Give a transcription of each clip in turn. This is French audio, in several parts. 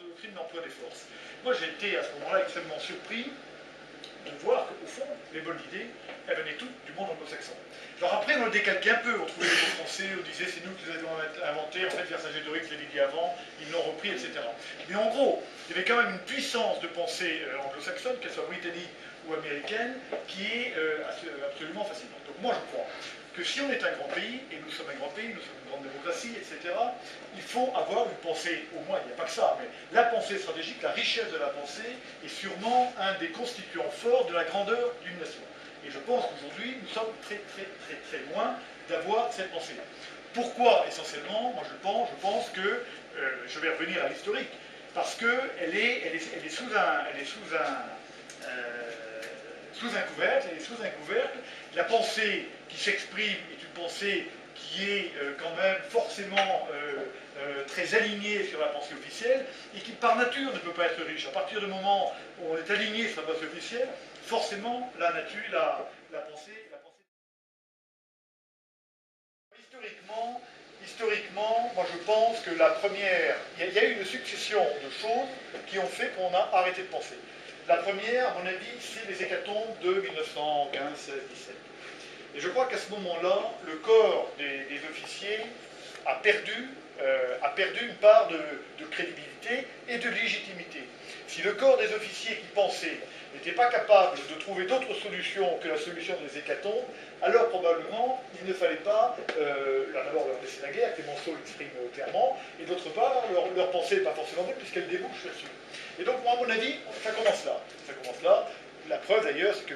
doctrine d'emploi des forces. Moi, j'ai été à ce moment-là extrêmement surpris de voir qu'au fond, les bonnes idées, elles venaient toutes du monde anglo-saxon. Alors après, on le décalquait un peu, on trouvait des mots français, on disait c'est nous qui les avons inventés, en fait Vercingétorix l'avait dit avant, ils l'ont repris, etc. Mais en gros, il y avait quand même une puissance de pensée anglo-saxonne, qu'elle soit britannique ou américaine, qui est absolument fascinante. Donc moi je crois que si on est un grand pays, et nous sommes un grand pays, nous sommes une grande démocratie, etc., il faut avoir une pensée, au moins, il n'y a pas que ça, mais la pensée stratégique, la richesse de la pensée est sûrement un des constituants forts de la grandeur d'une nation. Et je pense qu'aujourd'hui, nous sommes très loin d'avoir cette pensée-là. Pourquoi, essentiellement? Moi, je pense que, je vais revenir à l'historique, parce qu'elle est sous un couvercle, la pensée qui s'exprime est une pensée qui est quand même forcément très alignée sur la pensée officielle et qui par nature ne peut pas être riche. À partir du moment où on est aligné sur la pensée officielle, forcément la pensée... Historiquement, moi je pense que la première... Il y a eu une succession de choses qui ont fait qu'on a arrêté de penser. La première, à mon avis, c'est les hécatombes de 1915, 16, 17. Et je crois qu'à ce moment-là, le corps des officiers a perdu une part de crédibilité et de légitimité. Si le corps des officiers qui pensaient n'était pas capable de trouver d'autres solutions que la solution des hécatombes, alors probablement il ne fallait pas d'abord leur laisser la guerre, Clémenceau l'exprime clairement, et d'autre part leur pensée n'est pas forcément bonne puisqu'elle débouche là-dessus. Et donc moi à mon avis, ça commence là. La preuve d'ailleurs, c'est que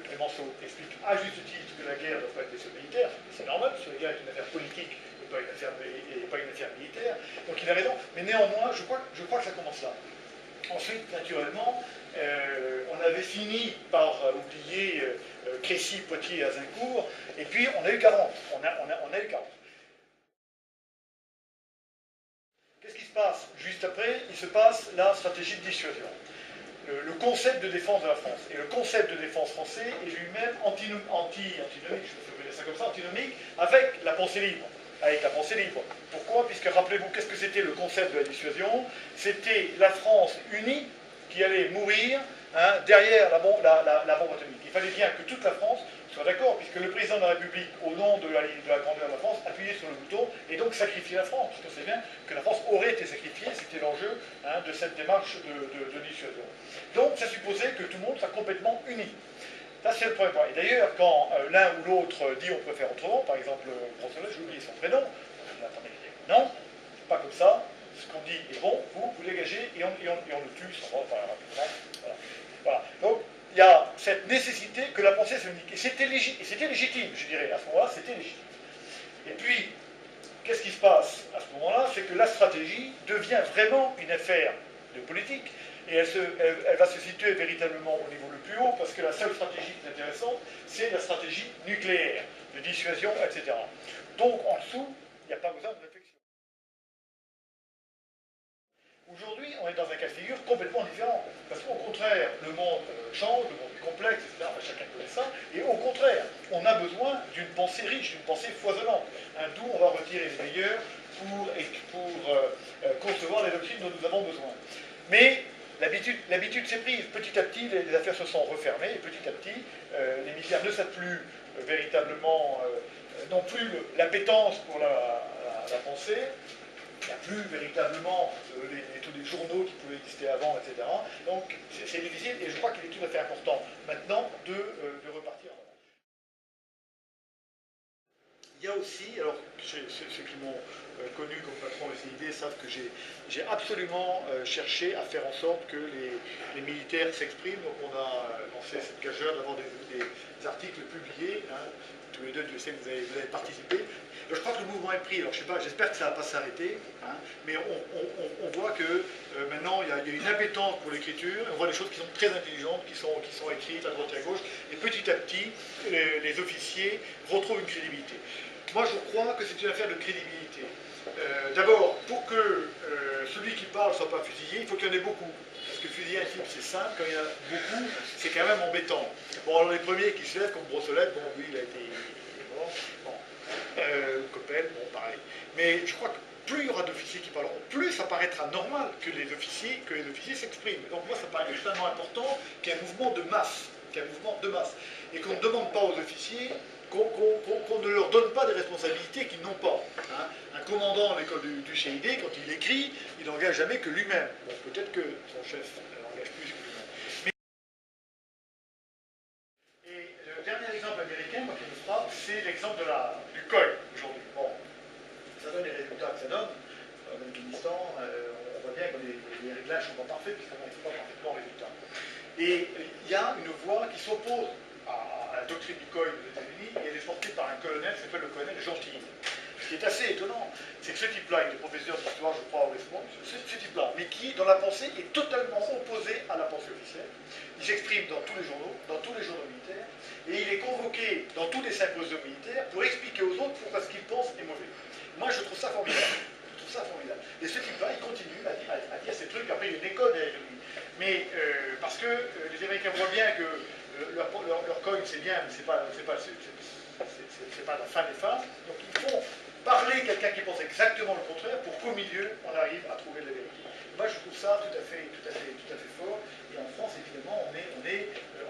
Clémenceau explique à juste titre que la guerre ne doit pas être des faits militaires, c'est normal, parce que la guerre est une affaire politique et pas une affaire militaire, donc il a raison, mais néanmoins, je crois que ça commence là. Ensuite, naturellement, on avait fini par oublier Crécy, Poitiers et Azincourt, et puis on a eu 40. On a eu 40. Qu'est-ce qui se passe juste après? Il se passe la stratégie de dissuasion. Le concept de défense de la France. Et le concept de défense français est lui-même antinomique, je peux dire ça comme ça, antinomique, avec la pensée libre. Pourquoi? Puisque rappelez-vous, qu'est-ce que c'était le concept de la dissuasion? C'était la France unie qui allait mourir derrière la bombe atomique. Il fallait bien que toute la France soit d'accord, puisque le président de la République, au nom de la grandeur de la France, appuyait sur le bouton et donc sacrifiait la France, parce que c'est bien que la France aurait été sacrifiée, c'était l'enjeu de cette démarche de dissuasion. Donc ça supposait que tout le monde soit complètement uni. Ça, c'est le premier point. Et d'ailleurs, quand l'un ou l'autre dit on peut faire autrement, par exemple, Brossolette, j'ai oublié son prénom, non, c'est pas comme ça, ce qu'on dit est bon, vous dégagez et on le tue, ça va, rapidement. Voilà. Donc, il y a cette nécessité que la pensée se unique. Et c'était légitime, je dirais, à ce moment-là, c'était légitime. Et puis, qu'est-ce qui se passe à ce moment-là? C'est que la stratégie devient vraiment une affaire de politique. Et elle va se situer véritablement au niveau le plus haut, parce que la seule stratégie qui est intéressante, c'est la stratégie nucléaire, de dissuasion, etc. Donc, en dessous, il n'y a pas besoin de réflexion. Aujourd'hui, on est dans un cas de figure complètement différent, parce qu'au contraire, le monde change, le monde est complexe, etc. Enfin, chacun connaît ça, et au contraire, on a besoin d'une pensée riche, d'une pensée foisonnante, d'où on va retirer les meilleurs pour concevoir les doctrines dont nous avons besoin. Mais l'habitude s'est prise. Petit à petit, les affaires se sont refermées, et petit à petit, les militaires ne savent plus véritablement, non plus l'appétence pour la pensée. Il n'y a plus véritablement tous les journaux qui pouvaient exister avant, etc. Donc c'est difficile, et je crois qu'il est tout à fait important maintenant de repartir en avant. Il y a aussi, alors ceux qui m'ont connu comme patron des CID savent que j'ai absolument cherché à faire en sorte que les militaires s'expriment. Donc on a lancé cette gageure d'avoir des articles publiés. Tous les deux, je sais que vous avez participé. Je crois que le mouvement est pris. Alors je sais pas, j'espère que ça ne va pas s'arrêter. Mais on voit que maintenant il y a une appétence pour l'écriture. On voit des choses qui sont très intelligentes, qui sont écrites à droite et à gauche. Et petit à petit, les officiers retrouvent une crédibilité. Moi, je crois que c'est une affaire de crédibilité. D'abord, pour que celui qui parle ne soit pas fusillé, il faut qu'il y en ait beaucoup. Parce que fusiller un type, c'est simple. Quand il y en a beaucoup, c'est quand même embêtant. Bon, alors les premiers qui se lèvent, comme Brossolette, bon, lui, il a été mort. Bon. Coppel, bon, pareil. Mais je crois que plus il y aura d'officiers qui parleront, plus ça paraîtra normal que les officiers s'expriment. Donc moi, ça paraît extrêmement important qu'il y ait un mouvement de masse, et qu'on ne demande pas aux officiers, qu'on ne leur donne pas des responsabilités qu'ils n'ont pas. Hein. Un commandant à l'école du CID, quand il écrit, il n'engage jamais que lui-même. Bon, peut-être que son chef engage plus que lui-même. Et le dernier exemple américain, moi, qui me frappe, c'est l'exemple du COI aujourd'hui. Bon, ça donne les résultats que ça donne. En Afghanistan, on voit bien que les réglages ne sont pas parfaits, puisqu'on n'arrive pas parfaitement aux résultats. Et il y a une voix qui s'oppose à la doctrine du COI des États-Unis, et elle est portée par un colonel qui s'appelle le colonel Gentilly. Ce qui est assez étonnant, c'est que ce type-là, il est professeur d'histoire, je crois, au West Point, ce type-là, mais qui, dans la pensée, est totalement opposé à la pensée officielle. Il s'exprime dans tous les journaux militaires, et il est convoqué dans tous les symposiums militaires pour expliquer aux autres pourquoi ce qu'il pense est mauvais. Moi, je trouve ça formidable. Et ce type-là, il continue à dire ces trucs, après il y a une école derrière lui. Mais parce que les Américains voient bien que leur coin, c'est bien, mais c'est pas la fin des fins. Donc ils font parler quelqu'un qui pense exactement le contraire pour qu'au milieu, on arrive à trouver de la vérité. Moi, je trouve ça tout à fait fort. Et en France, évidemment, on est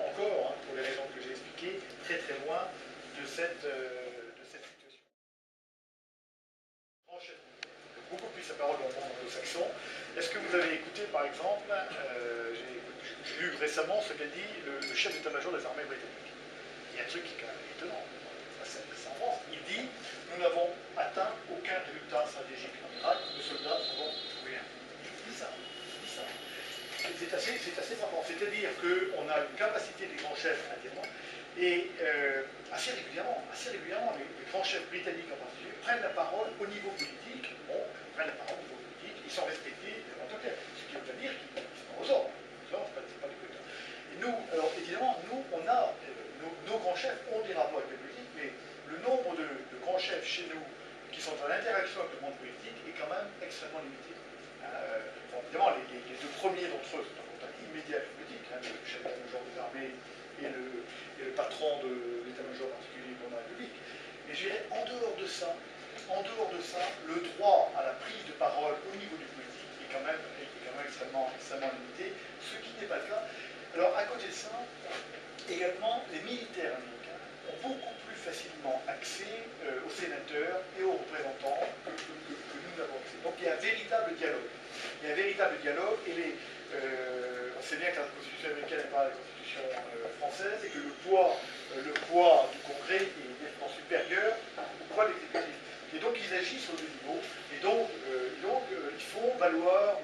encore, pour les raisons que j'ai expliquées, très très loin de cette situation. Beaucoup plus la parole dans le monde anglo-saxon. Est-ce que vous avez écouté, par exemple, j'ai lu récemment ce qu'a dit le chef d'état-major des armées britanniques. Il y a un truc qui est quand même étonnant. C'est en France. Il dit, nous n'avons atteint aucun résultat stratégique en Irak, nos soldats n'ont rien. Il dit ça. C'est assez frappant. C'est-à-dire qu'on a une capacité des grands chefs indiens, et assez régulièrement, les grands chefs britanniques en particulier prennent la parole au niveau politique. Bon, ils sont respectés en tant que tel. Ce qui veut pas dire qu'ils sont aux ordres. C'est pas du quota. Et nous, alors évidemment, on a, nos grands chefs ont des rapports avec la politique, mais le nombre de grands chefs chez nous qui sont en interaction avec le monde politique est quand même extrêmement limité. Évidemment, les deux premiers d'entre eux sont en contact immédiat avec la politique, le chef d'état-major des armées et le patron de l'état-major particulier pour la République. Mais je dirais, en dehors de ça, le droit à la prise de parole au niveau du politique est quand même extrêmement limité, ce qui n'est pas le cas. Alors, à côté de ça, également, les militaires américains ont beaucoup plus facilement accès aux sénateurs et aux représentants que nous n'avons accès. Donc, il y a un véritable dialogue. Et on sait bien que la Constitution américaine n'est pas la Constitution française, et que le poids du Congrès est nettement supérieur au poids de l'exécutif. Et donc ils agissent au deux niveaux, et donc ils font valoir